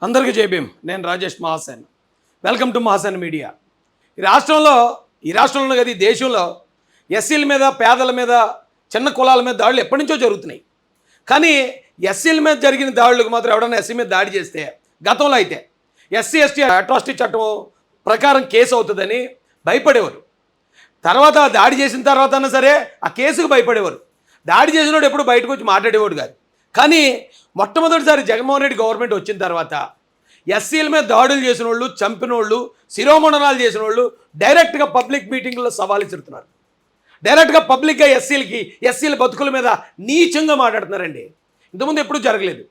అందరికీ జై భీమ్. నేను Rajesh Mahasen. Welcome to Mahasen media. ఈ రాష్ట్రంలో కదా ఈ దేశంలో ఎస్సీల మీద, పేదల మీద, చిన్న కులాల మీద దాడులు ఎప్పటి నుంచో జరుగుతున్నాయి. కానీ ఎస్సీల మీద జరిగిన దాడులకు మాత్రం ఎవడన్నా ఎస్సీ మీద దాడి చేస్తే గతంలో అయితే ఎస్సీ ఎస్టీ అట్రాసిటీ చట్టం ప్రకారం కేసు అవుతుందని భయపడేవారు. తర్వాత దాడి చేసిన తర్వాత అన్నా సరే ఆ కేసుకు భయపడేవారు. దాడి చేసినోడు ఎప్పుడు బయటకు వచ్చి మాట్లాడేవాడు కాదు. కానీ మొట్టమొదటిసారి జగన్మోహన్ రెడ్డి గవర్నమెంట్ వచ్చిన తర్వాత ఎస్సీల మీద దాడులు చేసిన వాళ్ళు, చంపిన వాళ్ళు, శిరోమండనాలు చేసిన వాళ్ళు డైరెక్ట్గా పబ్లిక్ మీటింగ్లో సవాలు ఇస్తున్నారు. డైరెక్ట్గా పబ్లిక్గా ఎస్సీల బతుకుల మీద నీచంగా మాట్లాడుతున్నారండి. ఇంతకుముందు ఎప్పుడూ జరగలేదు.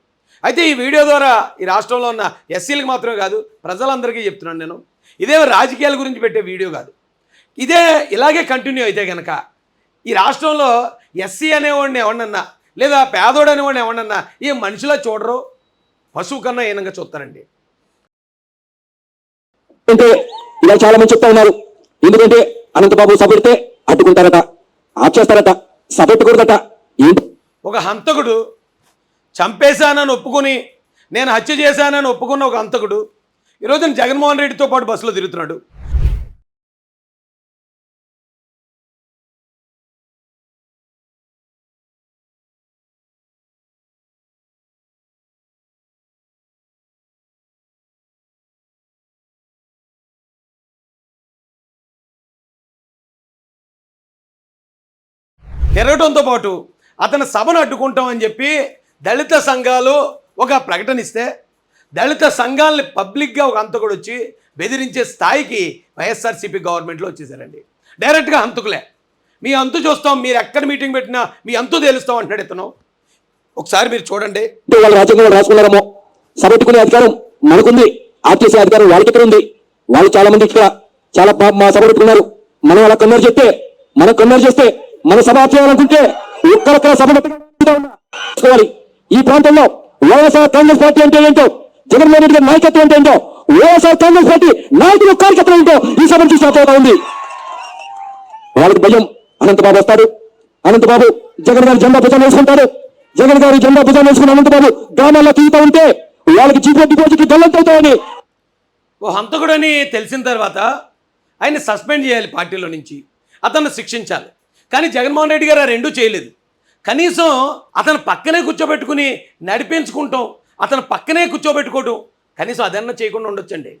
అయితే ఈ వీడియో ద్వారా ఈ రాష్ట్రంలో ఉన్న ఎస్సీలకు మాత్రమే కాదు, ప్రజలందరికీ చెప్తున్నాను. నేను ఇదే రాజకీయాల గురించి పెట్టే వీడియో కాదు. ఇలాగే కంటిన్యూ అయితే కనుక ఈ రాష్ట్రంలో ఎస్సీ అనేవాడిని ఎవడన్నా, లేదా పేదోడు అనేవాడిని ఎవడన్నా ఈ మనిషిలా చూడరు, పశువు కన్నా ఏనంగా చూస్తారండి. అంటే ఇలా చాలా మంది చెప్తా ఉన్నారు. ఎందుకంటే అనంతబాబు సభ అడ్డుకుంటారట, ఆచేస్తారట, సభ పెట్టుకూడదట. ఒక హంతకుడు చంపేశానని ఒప్పుకొని, నేను హత్య చేశానని ఒప్పుకున్న ఒక హంతకుడు ఈరోజు జగన్మోహన్ రెడ్డితో పాటు బస్సులో తిరుగుతున్నాడు. తిరగడంతో పాటు అతని సభను అడ్డుకుంటామని చెప్పి దళిత సంఘాలు ఒక ప్రకటన ఇస్తే దళిత సంఘాలని పబ్లిక్గా ఒక హంతకుడు వచ్చి బెదిరించే స్థాయికి వైఎస్ఆర్సీపీ గవర్నమెంట్లో వచ్చేసారండి. డైరెక్ట్గా హంతకులే, మీ అంతు చూస్తాం, మీరు ఎక్కడ మీటింగ్ పెట్టినా మీ అంతు తేలుస్తాం అంటాడు ఇతను. ఒకసారి మీరు చూడండి. వాళ్ళు రాజ్యాంగంలో రాసుకున్నారేమో, సభ పెట్టుకునే అధికారం మనకుంది, ఆర్టీసీ అధికారం వాళ్ళకి ఇక్కడ ఉంది. వాళ్ళు చాలా మంది ఇక్కడ చాలా మా సభ పెట్టుకున్నారు. మనం అలా కన్నర్ చేస్తే మన సభ చేయాలనుకుంటే ఒక్కరొక్కర సభ పెట్టుకోవాలి. ఈ ప్రాంతంలో వైఎస్ఆర్ కాంగ్రెస్ పార్టీ అంటే ఏంటో, జగన్మోహన్ రెడ్డి గారి నాయకత్వం అంటే ఏంటో, వైఎస్ఆర్ కాంగ్రెస్ పార్టీ నాయకులు కార్యకర్తలు ఏంటో ఈ సభను చూసి అర్థమవుతా ఉంది. వాళ్ళకి భయం. అనంతబాబు వస్తాడు, అనంతబాబు జగన్ గారి జెండా భుజాన్ని వేసుకుంటాడు. జగన్ గారి జెండా భుజాన్ని వేసుకుని అనంతబాబు గ్రామాల్లో తీరుతా ఉంటే వాళ్ళకి జీపీ డిపాజిట్లు గల్లంతవుతాయని ఓ హంతకుడని తెలిసిన తర్వాత ఆయన సస్పెండ్ చేయాలి, పార్టీలో నుంచి అతన్ని శిక్షించాలి. కానీ జగన్మోహన్ రెడ్డి గారు ఆ రెండూ చేయలేదు. కనీసం అతను పక్కనే కూర్చోబెట్టుకుని నడిపించుకుంటాం, అతను పక్కనే కూర్చోబెట్టుకోవటం, కనీసం అదన్నా చేయకుండా ఉండొచ్చండి.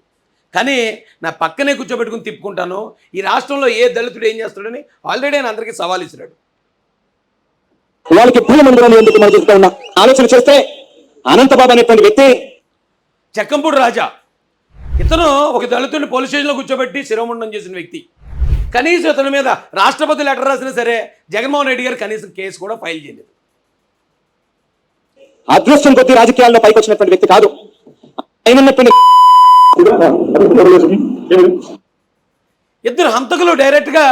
కానీ నా పక్కనే కూర్చోబెట్టుకుని తిప్పుకుంటాను, ఈ రాష్ట్రంలో ఏ దళితుడు ఏం చేస్తాడని ఆల్రెడీ ఆయన అందరికీ సవాల్ ఇస్తున్నాడు. వాళ్ళకి ఎందుకు మనం చెప్తా ఉన్నా ఆలోచన చేస్తే అనంతబాబు అనేటువంటి వ్యక్తి చెక్కంపూడి రాజా, ఇతను ఒక దళితుడిని పోలీస్ స్టేషన్లో కూర్చోబెట్టి శిరోమండనం చేసిన వ్యక్తి. కనీసం ఇతని మీద రాష్ట్రపతి లెటర్ రాసినా సరే జగన్మోహన్ రెడ్డి గారు కనీసం కేసు కూడా ఫైల్ చేయలేదు. అదృష్టం కొద్ది రాజకీయాల్లో పైకి వచ్చినటువంటి వ్యక్తి కాదు. ఇద్దరు హంతకులు డైరెక్ట్గా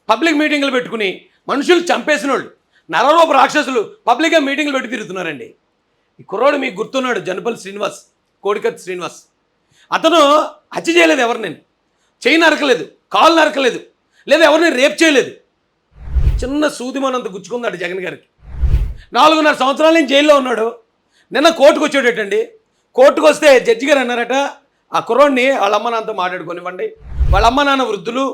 పబ్లిక్ మీటింగ్లు పెట్టుకుని మనుషులు చంపేసిన వాళ్ళు, నరరూప రాక్షసులు పబ్లిక్గా మీటింగ్లు పెట్టి తిరుగుతున్నారండి. ఈ కుర్రోడు మీకు గుర్తున్నాడు, జనపల్లి శ్రీనివాస్, కోడికత్తి శ్రీనివాస్. అతను హత్య చేయలేదు, ఎవరిని చెయ్యి నరకలేదు, కాలు నరకలేదు, లేదా ఎవరిని రేప్ చేయలేదు. చిన్న సూదిమనంత గుచ్చుకుందాడు జగన్ గారికి. 4.5 సంవత్సరాల నుంచి జైల్లో ఉన్నాడు. నిన్న కోర్టుకు వచ్చేటండి. కోర్టుకు వస్తే జడ్జి గారు అన్నారట, ఆ కుర్రోడిని వాళ్ళ అమ్మ నాన్నతో మాట్లాడుకోనివ్వండి, వాళ్ళ అమ్మ నాన్న వృద్ధులు,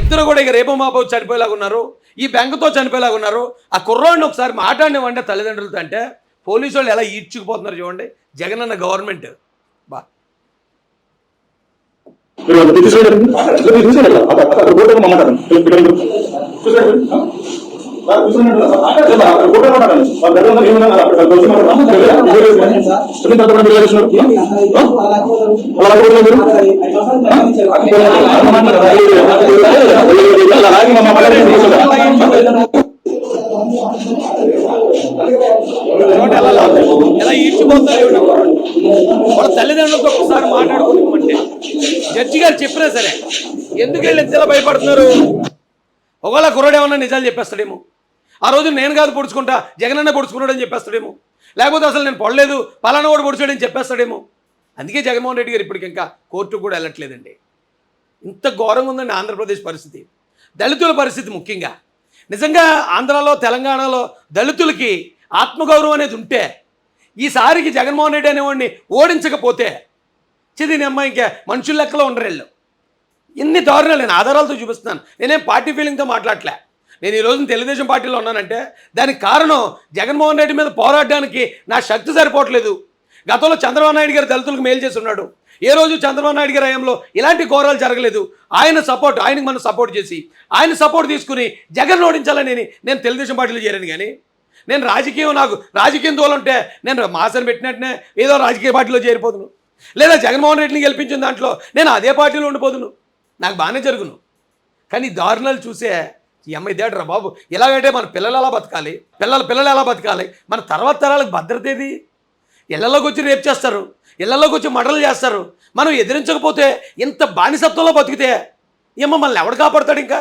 ఇద్దరు కూడా ఇక రేపు మాపో చనిపోయేలాగా ఉన్నారు, ఈ బెంగతో చనిపోయేలాగా ఉన్నారు, ఆ కుర్రోడిని ఒకసారి మాట్లాడినివ్వండి తల్లిదండ్రులతో అంటే పోలీసు వాళ్ళు ఎలా ఈడ్చుకుపోతున్నారు చూడండి. జగన్ అన్న గవర్నమెంట్ బా ఎలా ఈడ్చిపోతారు వాళ్ళ తల్లిదండ్రులతో ఒకసారి మాట్లాడుకోమంటే జడ్జి గారు చెప్పినా సరే ఎందుకు వెళ్ళి ఎంత భయపడుతున్నారు? ఒకవేళ కుర్రాడు ఏమన్నా నిజాలు చెప్పేస్తాడేమో, ఆ రోజు నేను కాదు పొడుచుకుంటా జగనన్న పొడుచుకున్నాడని చెప్పేస్తాడేమో, లేకపోతే అసలు నేను పొడలేదు పలానా వాడు పొడిచాడని చెప్పేస్తాడేమో. అందుకే జగన్మోహన్ రెడ్డి గారు ఇప్పటికి ఇంకా కోర్టుకు కూడా వెళ్ళట్లేదండి. ఇంత ఘోరంగా ఉందండి ఆంధ్రప్రదేశ్ పరిస్థితి, దళితుల పరిస్థితి ముఖ్యంగా. నిజంగా ఆంధ్రాలో తెలంగాణలో దళితులకి ఆత్మగౌరవం అనేది ఉంటే ఈసారికి జగన్మోహన్ రెడ్డి అనేవాడిని ఓడించకపోతే దీని అమ్మ ఇంకా మనుషుల లెక్కలో ఉండరు వీళ్ళు. ఇన్ని దారుణాలు నేను ఆధారాలతో చూపిస్తున్నాను. నేనేం పార్టీ ఫీలింగ్తో మాట్లాడలే. నేను ఈ రోజున తెలుగుదేశం పార్టీలో ఉన్నానంటే దానికి కారణం జగన్మోహన్ రెడ్డి మీద పోరాడడానికి నా శక్తి సరిపోవట్లేదు. గతంలో చంద్రబాబు నాయుడు గారు దళితులకు మేలు చేసి ఉన్నాడు. ఏ రోజు చంద్రబాబు నాయుడు గారి హయాంలో ఇలాంటి ఘోరాలు జరగలేదు. ఆయనకి మనం సపోర్ట్ చేసి ఆయన సపోర్ట్ తీసుకుని జగన్ ఓడించాలని నేను తెలుగుదేశం పార్టీలో చేరాను. కానీ నేను నాకు రాజకీయం తోలంటే నేను మాసని పెట్టినట్టునే ఏదో రాజకీయ పార్టీలో చేరిపోదును, లేదా జగన్మోహన్ రెడ్డిని గెలిపించిన దాంట్లో నేను అదే పార్టీలో ఉండిపోదును, నాకు బాగానే జరుగును. కానీ దారుణాలు చూసే ఈ అమ్మాయి దేటరా బాబు. ఇలాగంటే మన పిల్లలు ఎలా బతకాలి, పిల్లలు ఎలా బతకాలి, మన తర్వాత తరాలకు భద్రత ఏది? ఇళ్లలోకి వచ్చి రేపు చేస్తారు, ఇళ్లలోకి వచ్చి మర్డర్లు చేస్తారు. మనం ఎదిరించకపోతే ఇంత బానిసత్వంలో బతికితే ఏమో మనల్ని ఎవడు కాపాడతాడు ఇంకా?